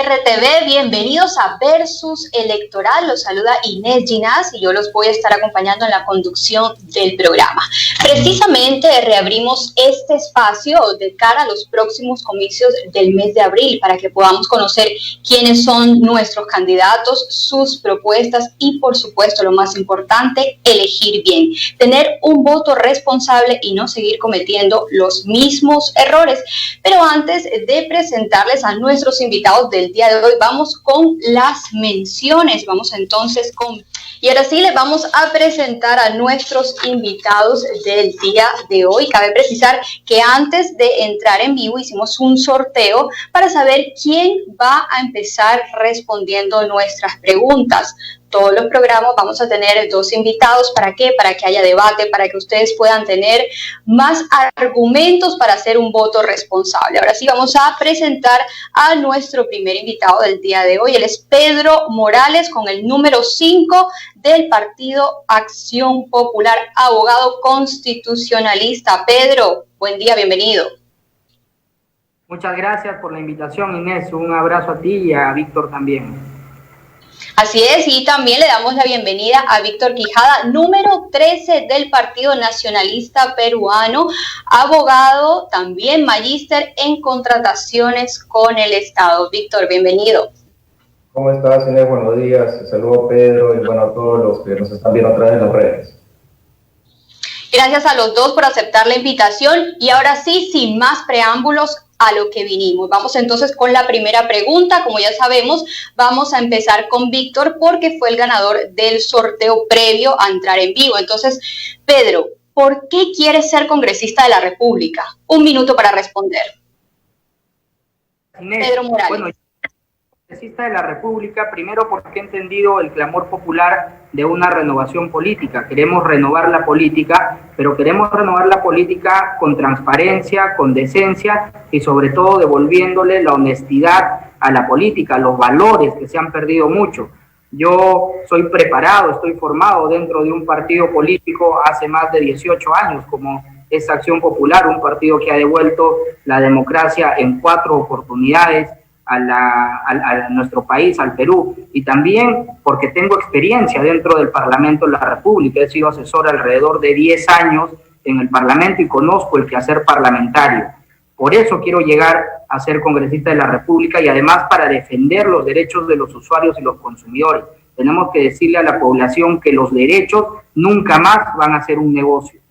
RTV, bienvenidos a Versus Electoral. Los saluda Inés Ginás y yo los voy a estar acompañando en la conducción del programa. Precisamente reabrimos este espacio de cara a los próximos comicios del mes de abril para que podamos conocer quiénes son nuestros candidatos, sus propuestas y, por supuesto, lo más importante, elegir bien, tener un voto responsable y no seguir cometiendo los mismos errores. Pero antes de presentarles a nuestros invitados del día de hoy, vamos con las menciones. Vamos entonces con... Y ahora sí, les vamos a presentar a nuestros invitados del día de hoy. Cabe precisar que antes de entrar en vivo hicimos un sorteo para saber quién va a empezar respondiendo nuestras preguntas. Todos los programas vamos a tener dos invitados. ¿Para qué? Para que haya debate, para que ustedes puedan tener más argumentos para hacer un voto responsable. Ahora sí vamos a presentar a nuestro primer invitado del día de hoy. Él es Pedro Morales, con el número 5 del Partido Acción Popular, abogado constitucionalista. Pedro, buen día, bienvenido. Muchas gracias por la invitación, Inés. Un abrazo a ti y a Víctor también. Así es, y también le damos la bienvenida a Víctor Quijada, número 13 del Partido Nacionalista Peruano, abogado, también magíster en contrataciones con el Estado. Víctor, bienvenido. ¿Cómo estás, Inés? Buenos días. Saludos a Pedro y bueno, a todos los que nos están viendo a través de las redes. Gracias a los dos por aceptar la invitación y ahora sí, sin más preámbulos, a lo que vinimos. Vamos entonces con la primera pregunta. Como ya sabemos, vamos a empezar con Víctor porque fue el ganador del sorteo previo a entrar en vivo. Entonces, Pedro, ¿por qué quieres ser congresista de la República? Un minuto para responder. Inés, Pedro Morales. Bueno, congresista de la República, primero porque he entendido el clamor popular de una renovación política. Queremos renovar la política, pero queremos renovar la política con transparencia, con decencia y sobre todo devolviéndole la honestidad a la política, los valores que se han perdido mucho. Yo soy preparado, estoy formado dentro de un partido político hace más de 18 años, como es Acción Popular, un partido que ha devuelto la democracia en 4 oportunidades a nuestro país, al Perú, y también porque tengo experiencia dentro del Parlamento de la República. He sido asesor alrededor de 10 años en el Parlamento y conozco el quehacer parlamentario. Por eso quiero llegar a ser congresista de la República y además para defender los derechos de los usuarios y los consumidores. Tenemos que decirle a la población que los derechos nunca más van a ser un negocio.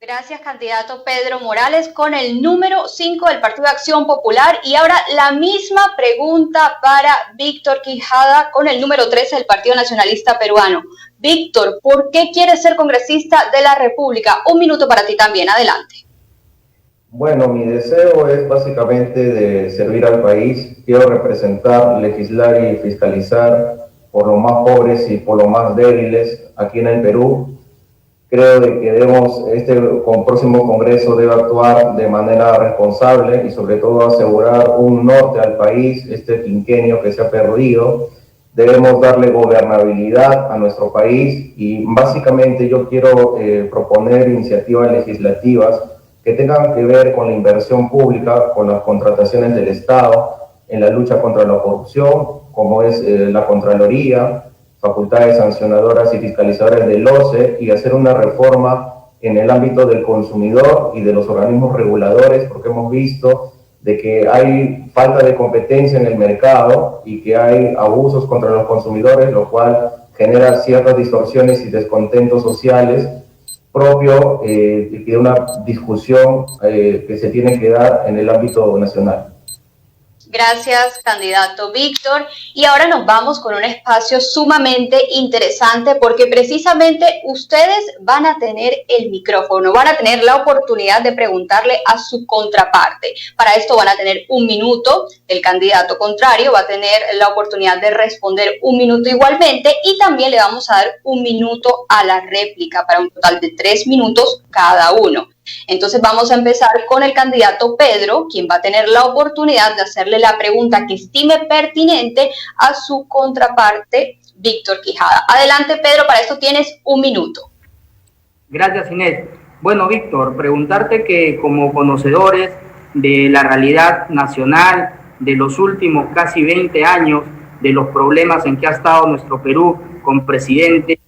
Gracias, candidato Pedro Morales, con el número 5 del Partido de Acción Popular. Y ahora la misma pregunta para Víctor Quijada, con el número 13 del Partido Nacionalista Peruano. Víctor, ¿por qué quieres ser congresista de la República? Un minuto para ti también, adelante. Bueno, mi deseo es básicamente de servir al país. Quiero representar, legislar y fiscalizar por los más pobres y por los más débiles aquí en el Perú. Creo de que este próximo Congreso debe actuar de manera responsable y sobre todo asegurar un norte al país, este quinquenio que se ha perdido. Debemos darle gobernabilidad a nuestro país y básicamente yo quiero proponer iniciativas legislativas que tengan que ver con la inversión pública, con las contrataciones del Estado, en la lucha contra la corrupción, como es la Contraloría, facultades sancionadoras y fiscalizadoras del OCE, y hacer una reforma en el ámbito del consumidor y de los organismos reguladores, porque hemos visto de que hay falta de competencia en el mercado y que hay abusos contra los consumidores, lo cual genera ciertas distorsiones y descontentos sociales propio de una discusión que se tiene que dar en el ámbito nacional. Gracias, candidato Víctor. Y ahora nos vamos con un espacio sumamente interesante porque precisamente ustedes van a tener el micrófono, van a tener la oportunidad de preguntarle a su contraparte. Para esto van a tener un minuto, el candidato contrario va a tener la oportunidad de responder un minuto igualmente y también le vamos a dar un minuto a la réplica para un total de 3 minutos cada uno. Entonces vamos a empezar con el candidato Pedro, quien va a tener la oportunidad de hacerle la pregunta que estime pertinente a su contraparte, Víctor Quijada. Adelante, Pedro, para esto tienes un minuto. Gracias, Inés. Bueno, Víctor, preguntarte que como conocedores de la realidad nacional, de los últimos casi 20 años, de los problemas en que ha estado nuestro Perú con presidentes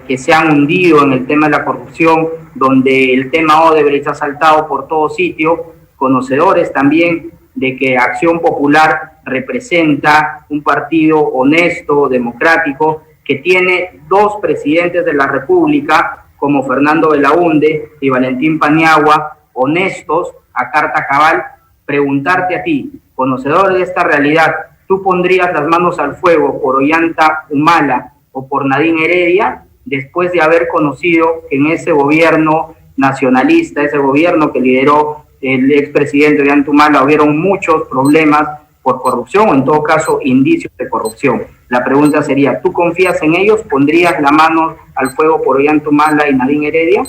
que se han hundido en el tema de la corrupción, donde el tema Odebrecht ha saltado por todo sitio, conocedores también de que Acción Popular representa un partido honesto, democrático, que tiene dos presidentes de la República, como Fernando Belaúnde y Valentín Paniagua, honestos, a carta cabal. Preguntarte a ti, conocedor de esta realidad, ¿tú pondrías las manos al fuego por Ollanta Humala o por Nadine Heredia, después de haber conocido que en ese gobierno nacionalista, ese gobierno que lideró el expresidente Ollanta Humala, hubieron muchos problemas por corrupción o en todo caso indicios de corrupción? La pregunta sería, ¿tú confías en ellos? ¿Pondrías la mano al fuego por Ollanta Humala y Nadine Heredia?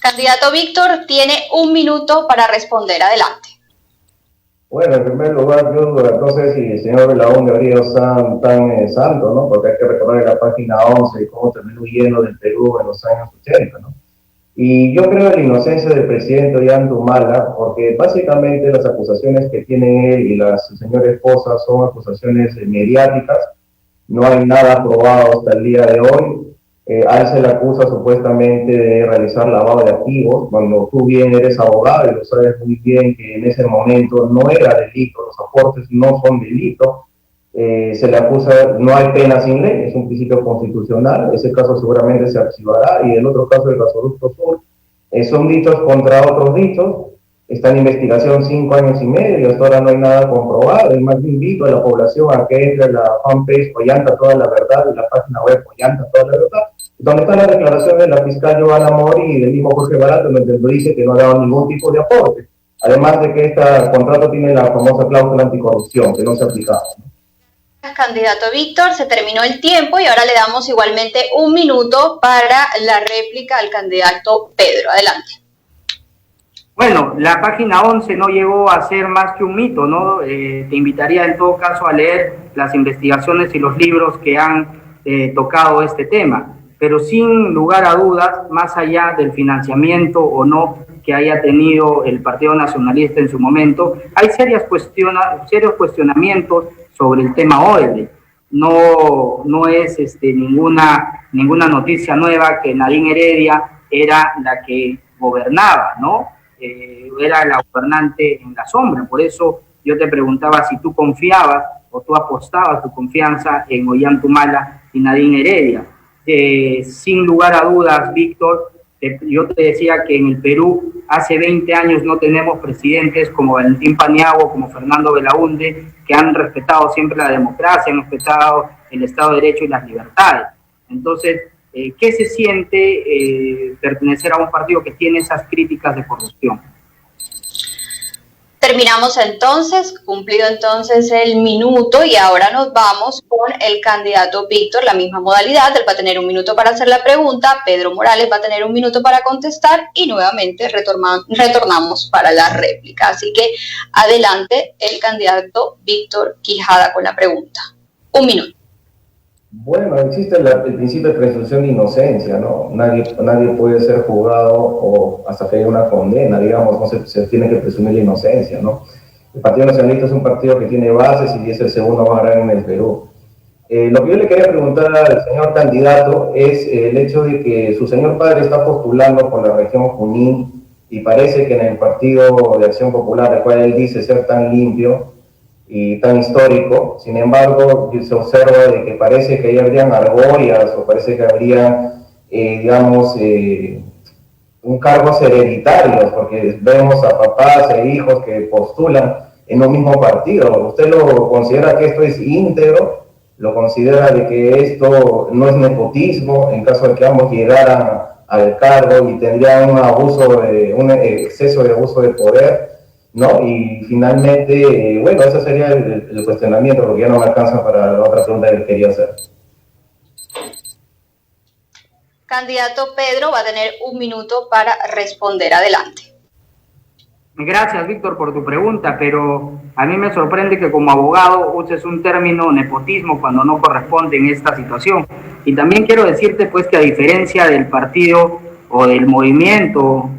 Candidato Víctor, tiene 1 minuto para responder. Adelante. Bueno, en primer lugar, yo no sé si el señor Belaúnde habría sido tan santo, ¿no? Porque hay que recordar la página 11 y cómo terminó huyendo del Perú en los años 80, ¿no? Y yo creo en la inocencia del presidente Ollanta Humala, porque básicamente las acusaciones que tiene él y la señora esposa son acusaciones mediáticas, no hay nada probado hasta el día de hoy. A él se le acusa supuestamente de realizar lavado de activos, cuando tú bien eres abogado y lo sabes muy bien que en ese momento no era delito, los aportes no son delito. Se le acusa, no hay pena sin ley, es un principio constitucional, ese caso seguramente se archivará, y el otro caso del gasoducto sur, son dichos contra otros dichos, está en investigación 5 años y medio, hasta ahora no hay nada comprobado, y más bien invito a la población a que entre a la fanpage Ollanta Toda la Verdad y la página web Ollanta Toda la Verdad, donde está la declaración de la fiscal Giovanna Mori y del mismo Jorge Barato, donde dice que no ha dado ningún tipo de aporte, además de que este contrato tiene la famosa cláusula anticorrupción, que no se ha aplicado, ¿no? Candidato Víctor, se terminó el tiempo y ahora le damos igualmente 1 minuto para la réplica al candidato Pedro. Adelante. Bueno, la página 11 no llegó a ser más que un mito, ¿no? Te invitaría en todo caso a leer las investigaciones y los libros que han tocado este tema, pero sin lugar a dudas, más allá del financiamiento o no que haya tenido el Partido Nacionalista en su momento, hay serios cuestionamientos sobre el tema Odebrecht. No es ninguna noticia nueva que Nadine Heredia era la que gobernaba, ¿no? Era la gobernante en la sombra. Por eso yo te preguntaba si tú confiabas o tú apostabas tu confianza en Ollanta Humala y Nadine Heredia. Sin lugar a dudas, Víctor, yo te decía que en el Perú hace 20 años no tenemos presidentes como Valentín Paniagua, como Fernando Belaúnde, que han respetado siempre la democracia, han respetado el Estado de Derecho y las libertades. Entonces, ¿qué se siente pertenecer a un partido que tiene esas críticas de corrupción? Terminamos entonces, cumplido entonces el minuto, y ahora nos vamos con el candidato Víctor, la misma modalidad. Él va a tener 1 minuto para hacer la pregunta, Pedro Morales va a tener 1 minuto para contestar y nuevamente retornamos para la réplica. Así que adelante el candidato Víctor Quijada con la pregunta. 1 minuto. Bueno, existe el principio de presunción de inocencia, ¿no? Nadie puede ser juzgado o hasta que haya una condena, digamos, no se tiene que presumir la inocencia, ¿no? El Partido Nacionalista es un partido que tiene bases y es el segundo más grande en el Perú. Lo que yo le quería preguntar al señor candidato es el hecho de que su señor padre está postulando por la región Junín y parece que en el Partido de Acción Popular, del cual él dice ser tan limpio y tan histórico, sin embargo, se observa de que parece que ahí habrían argollas o parece que habría, digamos, un cargos hereditarios, porque vemos a papás e hijos que postulan en un mismo partido. ¿Usted lo considera que esto es íntegro? ¿Lo considera de que esto no es nepotismo en caso de que ambos llegaran al cargo y tendrían un exceso de abuso de poder? ¿No? Y finalmente, bueno, ese sería el cuestionamiento, porque ya no me alcanza para la otra pregunta que quería hacer. Candidato Pedro va a tener 1 minuto para responder. Adelante. Gracias, Víctor, por tu pregunta, pero a mí me sorprende que como abogado uses un término nepotismo cuando no corresponde en esta situación. Y también quiero decirte, pues, que a diferencia del partido o del movimiento,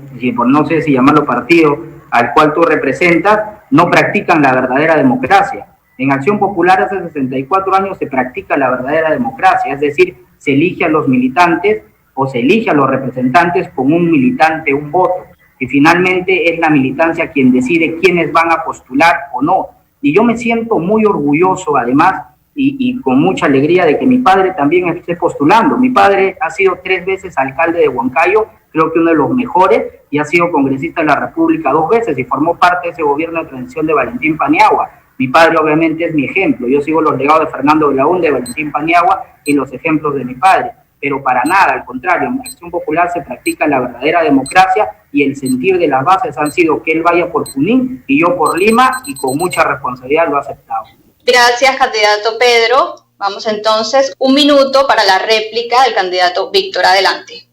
no sé si llamarlo partido, al cual tú representas no practican la verdadera democracia. En Acción Popular hace 64 años se practica la verdadera democracia, es decir, se elige a los militantes o se elige a los representantes con un militante, un voto, y finalmente es la militancia quien decide quiénes van a postular o no. Y yo me siento muy orgulloso, además, y con mucha alegría de que mi padre también esté postulando. Mi padre ha sido 3 veces alcalde de Huancayo, creo que uno de los mejores, y ha sido congresista de la República 2 veces y formó parte de ese gobierno de transición de Valentín Paniagua. Mi padre obviamente es mi ejemplo, yo sigo los legados de Fernando Belaúnde, de Valentín Paniagua y los ejemplos de mi padre, pero para nada, al contrario, en Acción Popular se practica la verdadera democracia y el sentir de las bases han sido que él vaya por Junín y yo por Lima, y con mucha responsabilidad lo ha aceptado. Gracias, candidato Pedro. Vamos entonces, 1 minuto para la réplica del candidato Víctor. Adelante.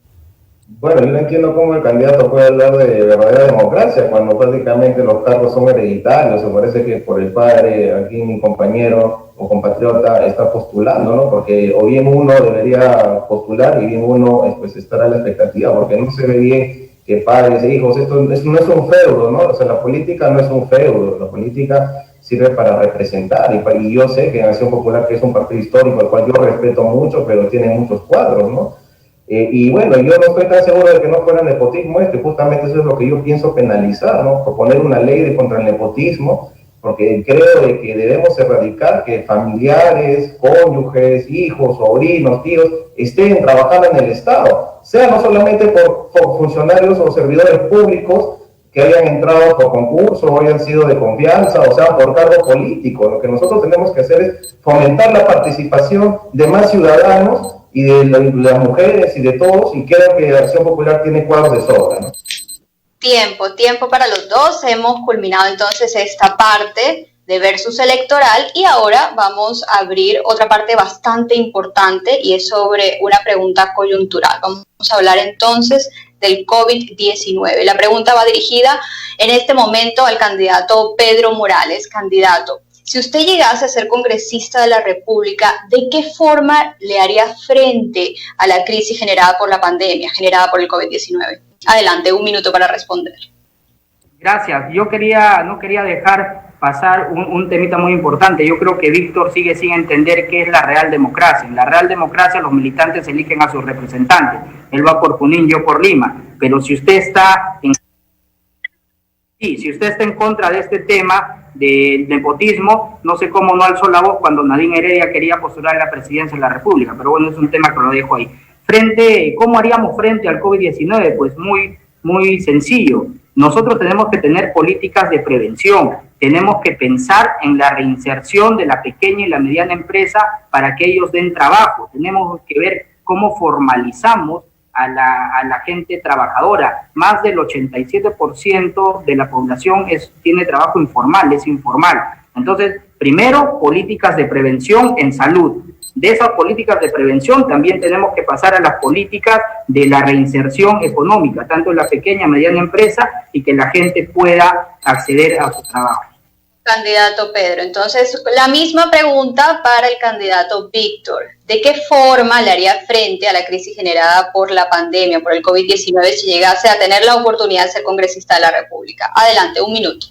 Bueno, yo no entiendo cómo el candidato puede hablar de verdadera democracia cuando prácticamente los cargos son hereditarios. Me parece que por el padre, aquí mi compañero o compatriota está postulando, ¿no? Porque o bien uno debería postular y bien uno pues estará a la expectativa, porque no se ve bien que padres e hijos, esto no es un feudo, ¿no? O sea, la política no es un feudo, la política sirve para representar, y yo sé que en Acción Popular, que es un partido histórico, al cual yo respeto mucho, pero tiene muchos cuadros, ¿no? Y bueno, yo no estoy tan seguro de que no fuera nepotismo, justamente eso es lo que yo pienso penalizar, ¿no? Proponer una ley contra el nepotismo, porque creo de que debemos erradicar que familiares, cónyuges, hijos, sobrinos, tíos, estén trabajando en el Estado, sea no solamente por funcionarios o servidores públicos que hayan entrado por concurso o hayan sido de confianza, o sea, por cargo político. Lo que nosotros tenemos que hacer es fomentar la participación de más ciudadanos y de las mujeres y de todos, y creo que Acción Popular tiene cuadros de sobra, ¿no? Tiempo para los dos. Hemos culminado entonces esta parte de versus electoral y ahora vamos a abrir otra parte bastante importante y es sobre una pregunta coyuntural. Vamos a hablar entonces del COVID-19. La pregunta va dirigida en este momento al candidato Pedro Morales. Candidato, si usted llegase a ser congresista de la República, ¿de qué forma le haría frente a la crisis generada por la pandemia, generada por el COVID-19? Adelante, 1 minuto para responder. Gracias. Yo no quería dejar pasar un temita muy importante. Yo creo que Víctor sigue sin entender qué es la real democracia. En la real democracia los militantes eligen a sus representantes. Él va por Junín, yo por Lima. Pero si usted está en contra de este tema del nepotismo, no sé cómo no alzó la voz cuando Nadine Heredia quería postular a la presidencia de la República, pero bueno, es un tema que lo dejo ahí. ¿Cómo haríamos frente al COVID-19? Pues muy sencillo. Nosotros tenemos que tener políticas de prevención, tenemos que pensar en la reinserción de la pequeña y la mediana empresa para que ellos den trabajo, tenemos que ver cómo formalizamos a la gente trabajadora. Más del 87% de la población tiene trabajo informal, es informal. Entonces, primero, políticas de prevención en salud. De esas políticas de prevención también tenemos que pasar a las políticas de la reinserción económica, tanto en la pequeña y mediana empresa, y que la gente pueda acceder a su trabajo. Candidato Pedro, entonces la misma pregunta para el candidato Víctor. ¿De qué forma le haría frente a la crisis generada por la pandemia, por el COVID-19, si llegase a tener la oportunidad de ser congresista de la República? Adelante, 1 minuto.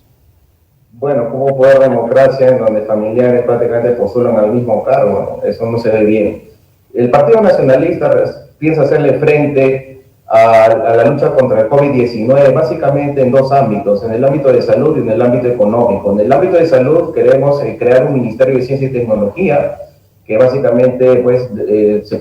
Bueno, ¿cómo puede haber democracia en donde familiares prácticamente postulan al mismo cargo? Eso no se ve bien. El Partido Nacionalista piensa hacerle frente a la lucha contra el COVID-19 básicamente en 2 ámbitos, en el ámbito de salud y en el ámbito económico. En el ámbito de salud queremos crear un Ministerio de Ciencia y Tecnología que básicamente pues, se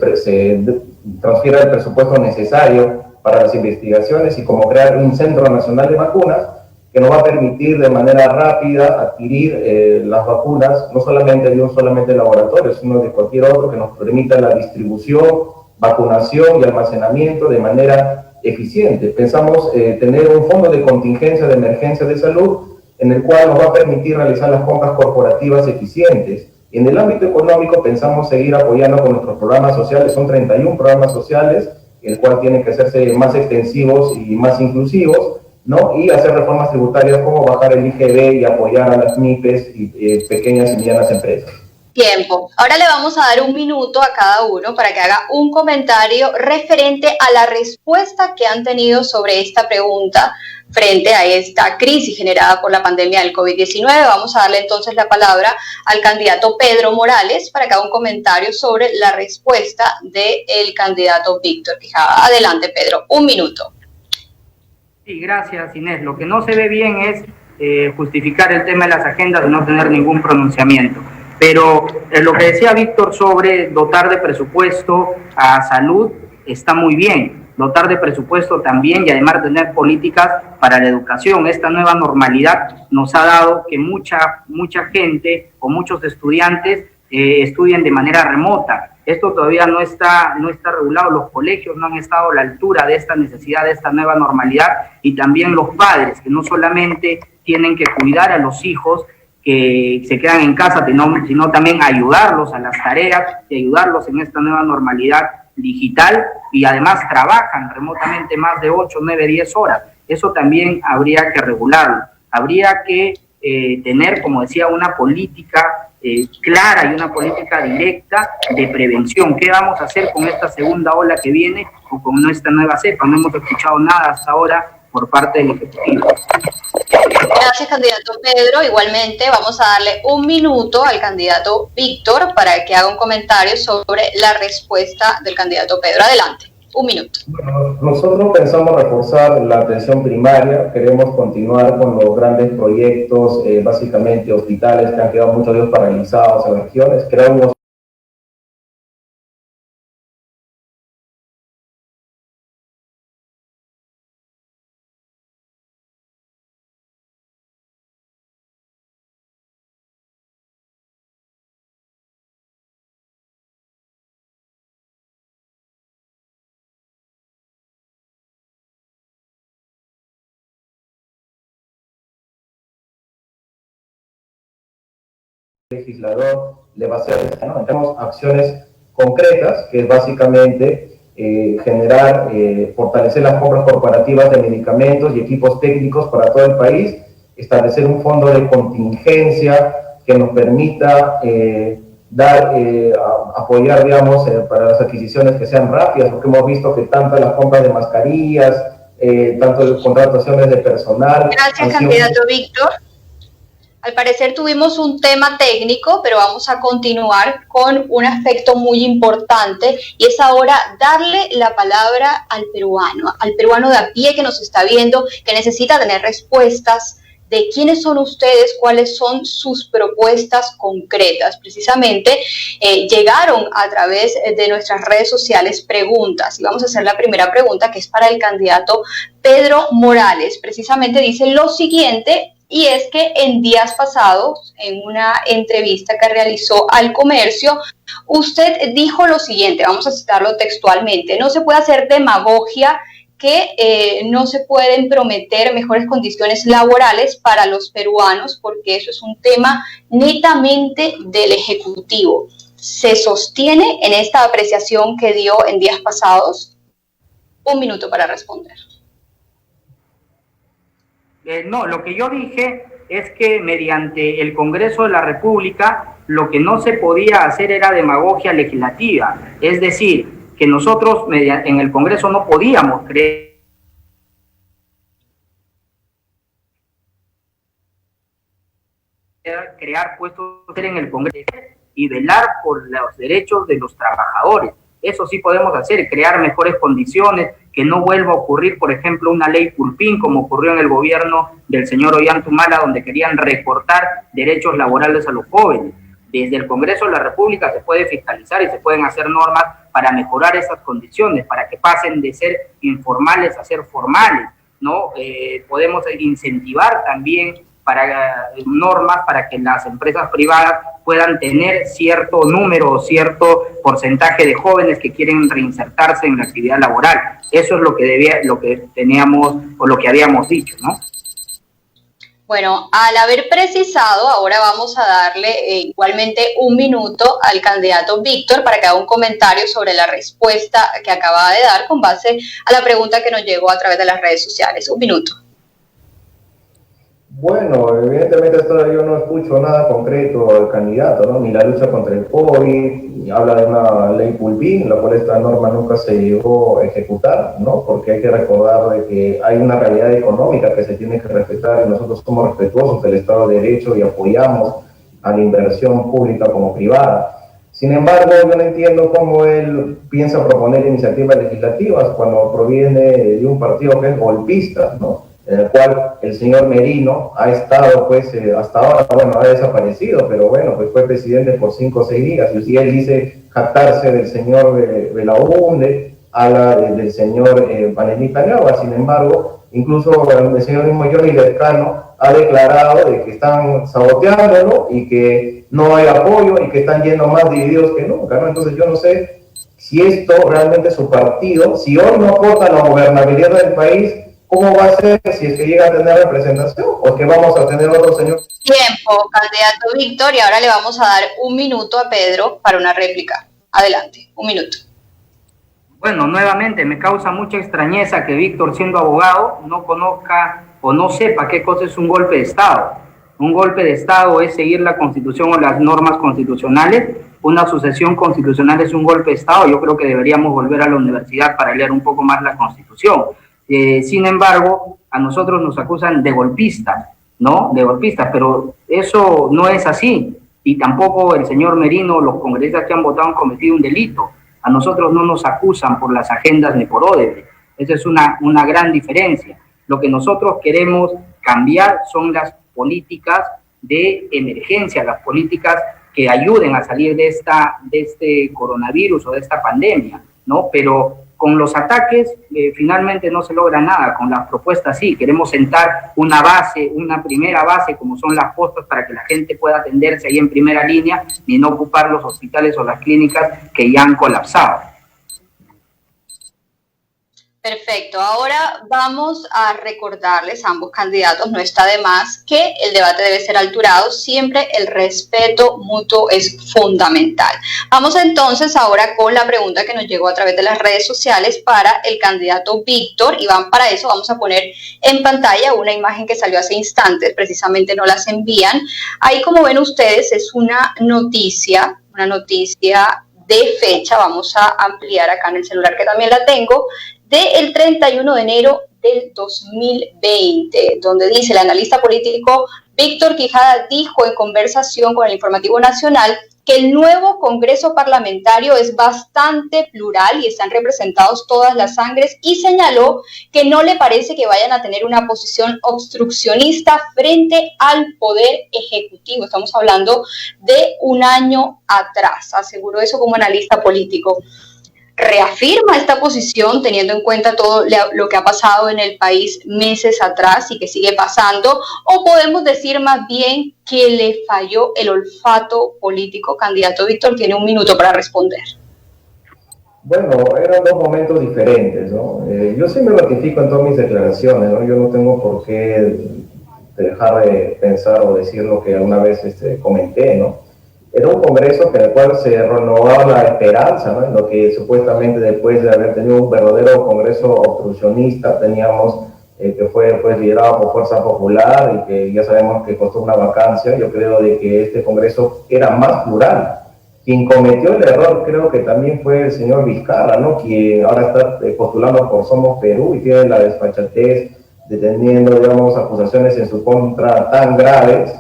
transfiera el presupuesto necesario para las investigaciones, y como crear un Centro Nacional de Vacunas que nos va a permitir de manera rápida adquirir las vacunas, no solamente de un laboratorio, sino de cualquier otro, que nos permita la distribución, vacunación y almacenamiento de manera eficiente. Pensamos tener un fondo de contingencia de emergencia de salud en el cual nos va a permitir realizar las compras corporativas eficientes. En el ámbito económico pensamos seguir apoyando con nuestros programas sociales, son 31 programas sociales, el cual tienen que hacerse más extensivos y más inclusivos, ¿no? Y hacer reformas tributarias como bajar el IGB y apoyar a las MIPES y pequeñas y medianas empresas. Tiempo. Ahora le vamos a dar 1 minuto a cada uno para que haga un comentario referente a la respuesta que han tenido sobre esta pregunta frente a esta crisis generada por la pandemia del COVID-19. Vamos a darle entonces la palabra al candidato Pedro Morales para que haga un comentario sobre la respuesta del candidato Víctor Quijada. Adelante, Pedro, 1 minuto. Sí, gracias, Inés. Lo que no se ve bien es justificar el tema de las agendas y no tener ningún pronunciamiento. Pero lo que decía Víctor sobre dotar de presupuesto a salud está muy bien. Dotar de presupuesto también y además tener políticas para la educación. Esta nueva normalidad nos ha dado que mucha gente o muchos estudiantes estudien de manera remota. Esto todavía no está regulado, los colegios no han estado a la altura de esta necesidad, de esta nueva normalidad, y también los padres, que no solamente tienen que cuidar a los hijos que se quedan en casa, sino también ayudarlos a las tareas y ayudarlos en esta nueva normalidad digital, y además trabajan remotamente más de 8, 9, 10 horas. Eso también habría que regularlo. Habría que tener, como decía, una política clara y una política directa de prevención. ¿Qué vamos a hacer con esta segunda ola que viene o con esta nueva cepa? No hemos escuchado nada hasta ahora por parte del Ejecutivo. Gracias, candidato Pedro. Igualmente vamos a darle 1 minuto al candidato Víctor para que haga un comentario sobre la respuesta del candidato Pedro. Adelante, 1 minuto. Bueno, nosotros pensamos reforzar la atención primaria, queremos continuar con los grandes proyectos, básicamente hospitales que han quedado muchos de ellos paralizados en las regiones, crear unos legislador le va a hacer, ¿no? Tenemos acciones concretas, que es básicamente generar, fortalecer las compras corporativas de medicamentos y equipos técnicos para todo el país, establecer un fondo de contingencia que nos permita apoyar, digamos, para las adquisiciones que sean rápidas, porque hemos visto que tanto las compras de mascarillas, tanto las contrataciones de personal... Gracias, candidato Víctor. Al parecer tuvimos un tema técnico, pero vamos a continuar con un aspecto muy importante, y es ahora darle la palabra al peruano de a pie que nos está viendo, que necesita tener respuestas de quiénes son ustedes, cuáles son sus propuestas concretas. Precisamente llegaron a través de nuestras redes sociales preguntas, y vamos a hacer la primera pregunta, que es para el candidato Pedro Morales. Precisamente dice lo siguiente, y es que en días pasados, en una entrevista que realizó al Comercio, usted dijo lo siguiente, vamos a citarlo textualmente: no se puede hacer demagogia, que no se pueden prometer mejores condiciones laborales para los peruanos, porque eso es un tema netamente del Ejecutivo. ¿Se sostiene en esta apreciación que dio en días pasados? 1 minuto para responder. No, lo que yo dije es que mediante el Congreso de la República lo que no se podía hacer era demagogia legislativa, es decir, que nosotros en el Congreso no podíamos crear puestos en el Congreso y velar por los derechos de los trabajadores. Eso sí podemos hacer, crear mejores condiciones, que no vuelva a ocurrir, por ejemplo, una ley Pulpín, como ocurrió en el gobierno del señor Ollantumala, donde querían recortar derechos laborales a los jóvenes. Desde el Congreso de la República se puede fiscalizar y se pueden hacer normas para mejorar esas condiciones, para que pasen de ser informales a ser formales, ¿no? Podemos incentivar también normas para que las empresas privadas puedan tener cierto número o cierto porcentaje de jóvenes que quieren reinsertarse en la actividad laboral. Eso es lo que teníamos o lo que habíamos dicho, ¿no? Bueno, al haber precisado, ahora vamos a darle igualmente 1 minuto al candidato Víctor para que haga un comentario sobre la respuesta que acaba de dar con base a la pregunta que nos llegó a través de las redes sociales. 1 minuto. Bueno, evidentemente hasta ahora yo no escucho nada concreto del candidato, ¿no? Ni la lucha contra el COVID, ni habla de una ley Pulvín, la cual esta norma nunca se llegó a ejecutar, ¿no? Porque hay que recordar de que hay una realidad económica que se tiene que respetar y nosotros somos respetuosos del Estado de Derecho y apoyamos a la inversión pública como privada. Sin embargo, yo no entiendo cómo él piensa proponer iniciativas legislativas cuando proviene de un partido que es golpista, ¿no? En el cual el señor Merino ha estado, pues, hasta ahora, bueno, ha desaparecido, pero bueno, pues fue presidente por 5 o 6 días, y él dice jactarse del señor Belaúnde, habla del señor Panelita Nava. Sin embargo, incluso el señor mismo Johnny Lescano ha declarado de que están saboteándolo y que no hay apoyo y que están yendo más divididos que nunca, ¿no? Entonces yo no sé si esto realmente es su partido, si hoy no aporta la gobernabilidad del país, ¿cómo va a ser si es que llega a tener representación o es que vamos a tener otro señor? Tiempo, candidato Víctor, y ahora le vamos a dar un minuto a Pedro para una réplica. Adelante, un minuto. Bueno, nuevamente me causa mucha extrañeza que Víctor, siendo abogado, no conozca o no sepa qué cosa es un golpe de Estado. Un golpe de Estado es seguir la Constitución o las normas constitucionales. Una sucesión constitucional es un golpe de Estado. Yo creo que deberíamos volver a la universidad para leer un poco más la Constitución. Sin embargo, a nosotros nos acusan de golpistas, ¿no? De golpistas, pero eso no es así. Y tampoco el señor Merino, los congresistas que han votado han cometido un delito. A nosotros no nos acusan por las agendas ni por Odebrecht. Esa es una gran diferencia. Lo que nosotros queremos cambiar son las políticas de emergencia, las políticas que ayuden a salir de este coronavirus o de esta pandemia, ¿no? Pero con los ataques finalmente no se logra nada. Con las propuestas sí, queremos sentar una base, una primera base, como son las postas, para que la gente pueda atenderse ahí en primera línea y no ocupar los hospitales o las clínicas que ya han colapsado. Perfecto, ahora vamos a recordarles a ambos candidatos, no está de más, que el debate debe ser alturado, siempre el respeto mutuo es fundamental. Vamos entonces ahora con la pregunta que nos llegó a través de las redes sociales para el candidato Víctor, y para eso vamos a poner en pantalla una imagen que salió hace instantes, precisamente nos las envían. Ahí, como ven ustedes, es una noticia de fecha, vamos a ampliar acá en el celular que también la tengo, del 31 de enero del 2020, donde dice: el analista político Víctor Quijada dijo en conversación con el Informativo Nacional que el nuevo Congreso Parlamentario es bastante plural y están representados todas las sangres, y señaló que no le parece que vayan a tener una posición obstruccionista frente al Poder Ejecutivo. Estamos hablando de un año atrás, aseguró eso como analista político. ¿Reafirma esta posición teniendo en cuenta todo lo que ha pasado en el país meses atrás y que sigue pasando? ¿O podemos decir más bien que le falló el olfato político? Candidato Víctor, tiene un minuto para responder. Bueno, eran dos momentos diferentes, ¿no? Yo sí me ratifico en todas mis declaraciones, ¿no? Yo no tengo por qué dejar de pensar o decir lo que alguna vez comenté, ¿no? Era un congreso en el cual se renovaba la esperanza, ¿no? En lo que supuestamente, después de haber tenido un verdadero congreso obstruccionista, teníamos que fue pues liderado por Fuerza Popular y que ya sabemos que costó una vacancia. Yo creo de que este congreso era más plural. Quien cometió el error creo que también fue el señor Vizcarra, ¿no? Quien ahora está postulando por Somos Perú y tiene la desfachatez de teniendo, digamos, acusaciones en su contra tan graves.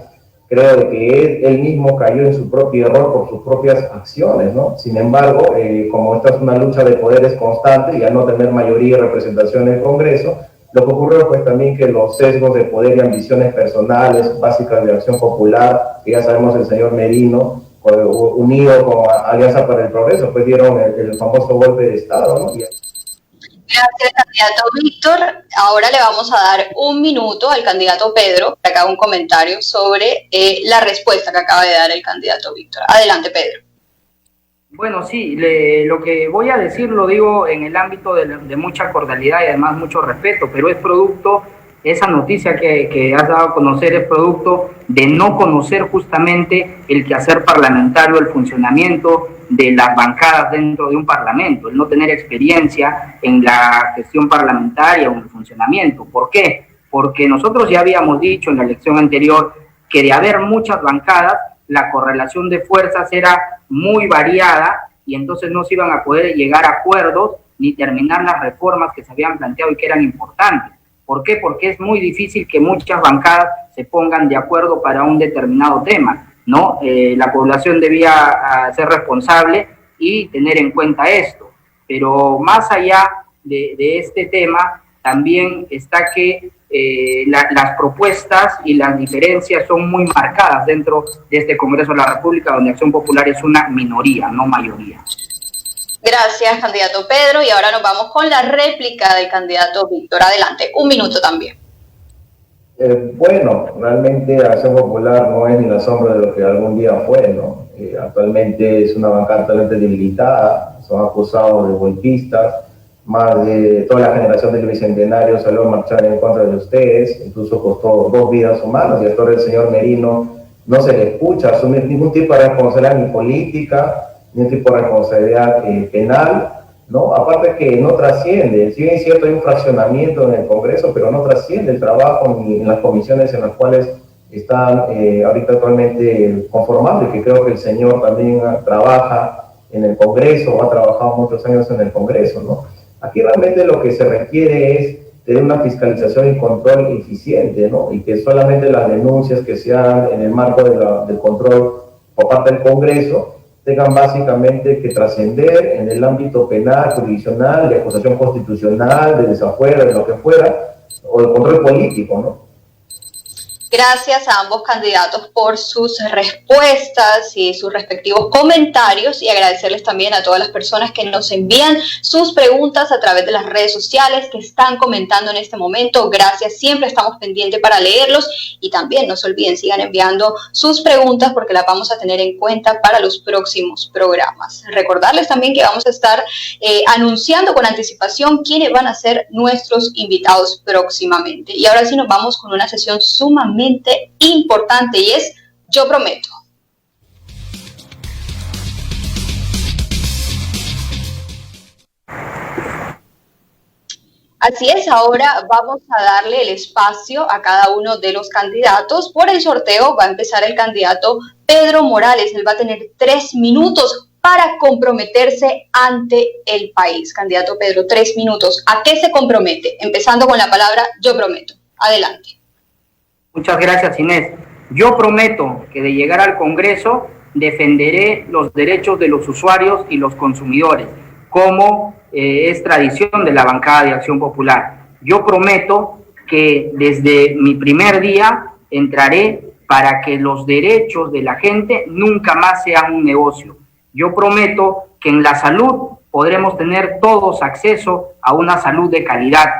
Creo de que él mismo cayó en su propio error por sus propias acciones, ¿no? Sin embargo, como esta es una lucha de poderes constante y al no tener mayoría y representación en el Congreso, lo que ocurrió pues también que los sesgos de poder y ambiciones personales básicas de Acción Popular, que ya sabemos el señor Merino, unido con Alianza para el Progreso, pues dieron el famoso golpe de Estado, ¿no? Gracias, candidato Víctor. Ahora le vamos a dar un minuto al candidato Pedro para que haga un comentario sobre la respuesta que acaba de dar el candidato Víctor. Adelante, Pedro. Bueno, sí, lo que voy a decir lo digo en el ámbito de mucha cordialidad y además mucho respeto, pero es producto, esa noticia que has dado a conocer es producto de no conocer justamente el quehacer parlamentario, el funcionamiento de las bancadas dentro de un parlamento, el no tener experiencia en la gestión parlamentaria o en el funcionamiento. ¿Por qué? porque nosotros ya habíamos dicho en la elección anterior que de haber muchas bancadas, la correlación de fuerzas era muy variada y entonces no se iban a poder llegar a acuerdos ni terminar las reformas que se habían planteado y que eran importantes. ¿Por qué? Porque es muy difícil que muchas bancadas se pongan de acuerdo para un determinado tema, ¿no? La población debía ser responsable y tener en cuenta esto. Pero más allá de este tema, también está que las propuestas y las diferencias son muy marcadas dentro de este Congreso de la República, donde Acción Popular es una minoría, no mayoría. Gracias, candidato Pedro. Y ahora nos vamos con la réplica del candidato Víctor. Adelante, 1 minuto también. Bueno, realmente Acción Popular no es ni la sombra de lo que algún día fue, ¿no? Actualmente es una bancada totalmente debilitada, son acusados de golpistas, más de toda la generación del Bicentenario salió a marchar en contra de ustedes, incluso costó 2 vidas humanas, y hasta ahora el señor Merino no se le escucha asumir ningún tipo de responsabilidad ni política, ni un tipo de responsabilidad penal, ¿no? Aparte que no trasciende, si bien es cierto hay un fraccionamiento en el Congreso, pero no trasciende el trabajo ni en las comisiones en las cuales están ahorita actualmente conformando, y que creo que el señor también trabaja en el Congreso, o ha trabajado muchos años en el Congreso, ¿no? Aquí realmente lo que se requiere es tener una fiscalización y control eficiente, ¿no? Y que solamente las denuncias que se hagan en el marco del control por parte del Congreso tengan básicamente que trascender en el ámbito penal, jurisdiccional, de acusación constitucional, de desafuero, de lo que fuera, o de control político, ¿no? Gracias a ambos candidatos por sus respuestas y sus respectivos comentarios, y agradecerles también a todas las personas que nos envían sus preguntas a través de las redes sociales, que están comentando en este momento. Gracias, siempre estamos pendientes para leerlos, y también no se olviden, sigan enviando sus preguntas porque las vamos a tener en cuenta para los próximos programas. Recordarles también que vamos a estar anunciando con anticipación quiénes van a ser nuestros invitados próximamente. Y ahora sí nos vamos con una sesión sumamente importante, y es Yo Prometo. Así es, ahora vamos a darle el espacio a cada uno de los candidatos. Por el sorteo va a empezar el candidato Pedro Morales. Él va a tener 3 minutos para comprometerse ante el país. Candidato Pedro, 3 minutos. ¿A qué se compromete? Empezando con la palabra Yo Prometo. Adelante. Muchas gracias, Inés. Yo prometo que de llegar al Congreso defenderé los derechos de los usuarios y los consumidores, como es tradición de la bancada de Acción Popular. Yo prometo que desde mi primer día entraré para que los derechos de la gente nunca más sean un negocio. Yo prometo que en la salud podremos tener todos acceso a una salud de calidad,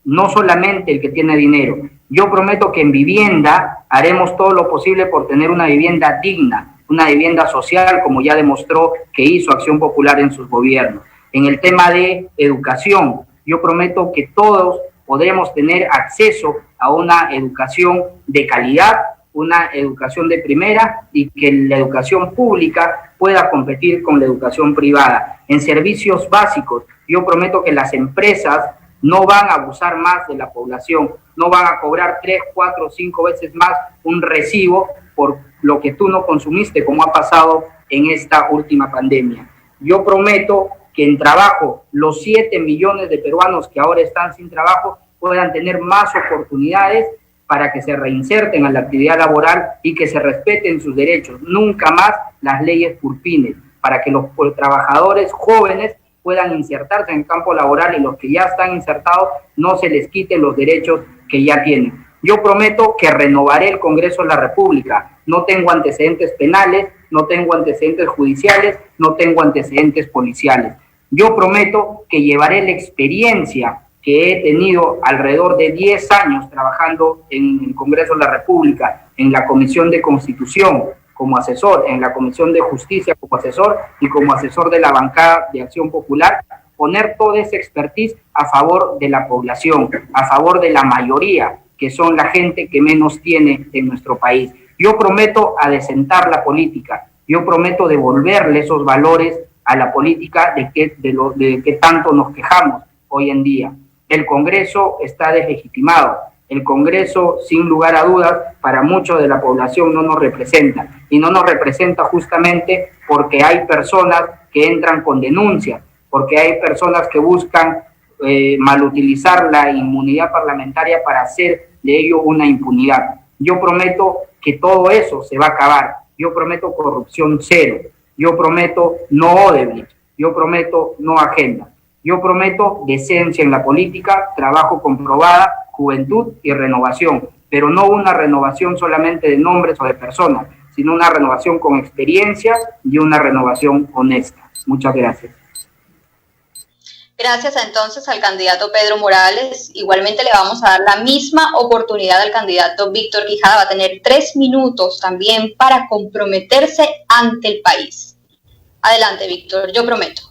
no solamente el que tiene dinero. Yo prometo que en vivienda haremos todo lo posible por tener una vivienda digna, una vivienda social, como ya demostró que hizo Acción Popular en sus gobiernos. En el tema de educación, yo prometo que todos podremos tener acceso a una educación de calidad, una educación de primera, y que la educación pública pueda competir con la educación privada. En servicios básicos, yo prometo que las empresas no van a abusar más de la población, no van a cobrar 3, 4, 5 veces más un recibo por lo que tú no consumiste, como ha pasado en esta última pandemia. Yo prometo que en trabajo, los 7 millones de peruanos que ahora están sin trabajo puedan tener más oportunidades para que se reinserten a la actividad laboral y que se respeten sus derechos. Nunca más las leyes purpines, para que los trabajadores jóvenes puedan insertarse en el campo laboral, y los que ya están insertados no se les quiten los derechos que ya tienen. Yo prometo que renovaré el Congreso de la República. No tengo antecedentes penales, no tengo antecedentes judiciales, no tengo antecedentes policiales. Yo prometo que llevaré la experiencia que he tenido alrededor de 10 años trabajando en el Congreso de la República, en la Comisión de Constitución como asesor, en la Comisión de Justicia como asesor y como asesor de la bancada de Acción Popular, poner toda esa expertise a favor de la población, a favor de la mayoría, que son la gente que menos tiene en nuestro país. Yo prometo adecentar la política, yo prometo devolverle esos valores a la política de que tanto nos quejamos hoy en día. El Congreso está deslegitimado, El Congreso, sin lugar a dudas, para muchos de la población no nos representa. Y no nos representa justamente porque hay personas que entran con denuncias, porque hay personas que buscan malutilizar la inmunidad parlamentaria para hacer de ello una impunidad. Yo prometo que todo eso se va a acabar. Yo prometo corrupción cero. Yo prometo no Odebrecht. Yo prometo no agenda. Yo prometo decencia en la política, trabajo comprobada, juventud y renovación, pero no una renovación solamente de nombres o de personas, sino una renovación con experiencia y una renovación honesta. Muchas gracias. Gracias entonces al candidato Pedro Morales. Igualmente le vamos a dar la misma oportunidad al candidato Víctor Quijada. Va a tener 3 minutos también para comprometerse ante el país. Adelante, Víctor, yo prometo.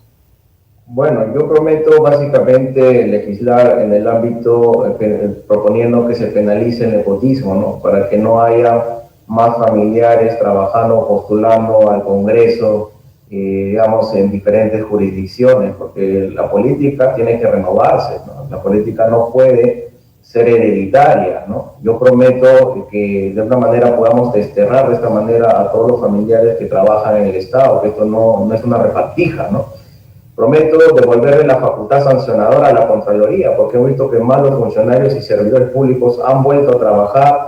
Bueno, yo prometo básicamente legislar en el ámbito proponiendo que se penalice el nepotismo, ¿no? Para que no haya más familiares trabajando, postulando al Congreso, digamos, en diferentes jurisdicciones, porque la política tiene que renovarse, ¿no? La política no puede ser hereditaria, ¿no? Yo prometo que de una manera podamos desterrar de esta manera a todos los familiares que trabajan en el Estado, que esto no es una repartija, ¿no? Prometo devolverle la facultad sancionadora a la Contraloría, porque he visto que malos funcionarios y servidores públicos han vuelto a trabajar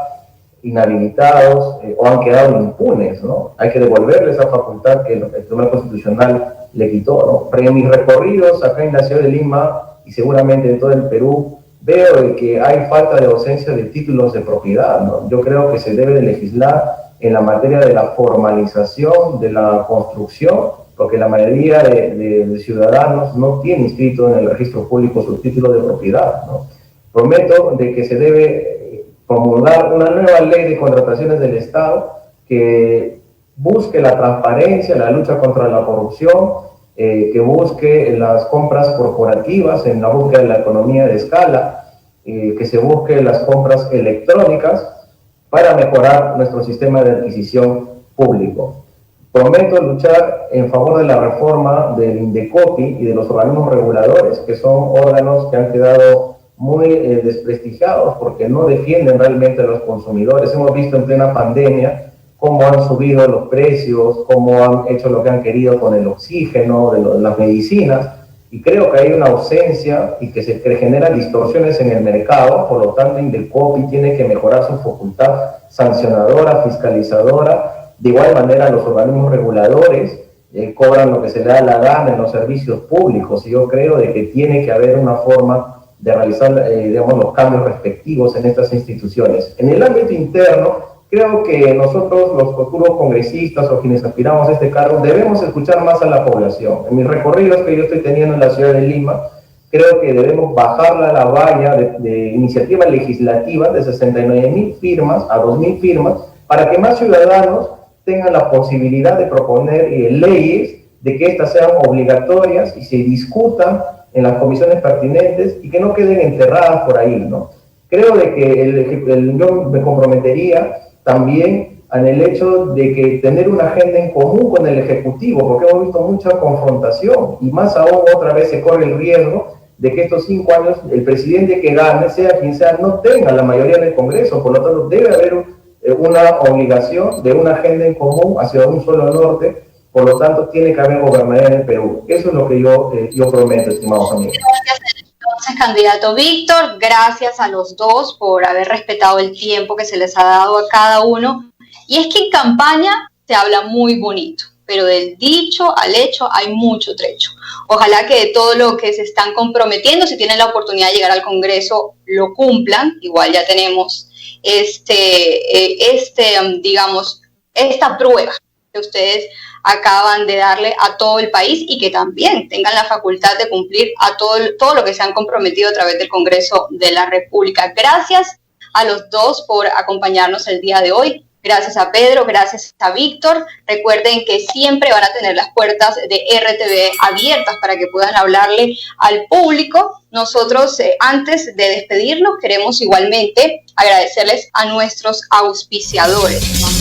inhabilitados o han quedado impunes, ¿no? Hay que devolverle esa facultad que el Tribunal Constitucional le quitó, ¿no? Pero en mis recorridos acá en la ciudad de Lima y seguramente en todo el Perú, veo que hay falta de ausencia de títulos de propiedad, ¿no? Yo creo que se debe de legislar en la materia de la formalización de la construcción, porque la mayoría de ciudadanos no tiene inscrito en el registro público su título de propiedad, ¿no? Prometo de que se debe promulgar una nueva ley de contrataciones del Estado que busque la transparencia, la lucha contra la corrupción, que busque las compras corporativas en la búsqueda de la economía de escala, que se busque las compras electrónicas para mejorar nuestro sistema de adquisición público. Prometo luchar en favor de la reforma del INDECOPI y de los organismos reguladores, que son órganos que han quedado muy desprestigiados porque no defienden realmente a los consumidores. Hemos visto en plena pandemia cómo han subido los precios, cómo han hecho lo que han querido con el oxígeno, de las medicinas, y creo que hay una ausencia y que se generan distorsiones en el mercado. Por lo tanto, INDECOPI tiene que mejorar su facultad sancionadora, fiscalizadora. De igual manera, los organismos reguladores cobran lo que se le da la gana en los servicios públicos, y yo creo de que tiene que haber una forma de realizar, digamos, los cambios respectivos en estas instituciones. En el ámbito interno, creo que nosotros, los futuros congresistas o quienes aspiramos a este cargo, debemos escuchar más a la población. En mis recorridos que yo estoy teniendo en la ciudad de Lima, creo que debemos bajarla a la valla de iniciativa legislativa de 69.000 firmas a 2.000 firmas, para que más ciudadanos tengan la posibilidad de proponer leyes, de que éstas sean obligatorias y se discutan en las comisiones pertinentes y que no queden enterradas por ahí, ¿no? Creo de que yo me comprometería también en el hecho de que tener una agenda en común con el Ejecutivo, porque hemos visto mucha confrontación, y más aún otra vez se corre el riesgo de que estos 5 años el presidente que gane, sea quien sea, no tenga la mayoría en el Congreso. Por lo tanto, debe haber una obligación de una agenda en común hacia un solo norte. Por lo tanto, tiene que haber gobernabilidad en el Perú. Eso es lo que yo prometo, estimados amigos. Gracias entonces, candidato Víctor. Gracias a los dos por haber respetado el tiempo que se les ha dado a cada uno. Y es que en campaña se habla muy bonito, pero del dicho al hecho hay mucho trecho. Ojalá que de todo lo que se están comprometiendo, si tienen la oportunidad de llegar al Congreso, lo cumplan. Igual ya tenemos digamos, esta prueba que ustedes acaban de darle a todo el país, y que también tengan la facultad de cumplir a todo lo que se han comprometido a través del Congreso de la República. Gracias a los dos por acompañarnos el día de hoy. Gracias a Pedro, gracias a Víctor. Recuerden que siempre van a tener las puertas de RTV abiertas para que puedan hablarle al público. Nosotros, antes de despedirnos, queremos igualmente agradecerles a nuestros auspiciadores.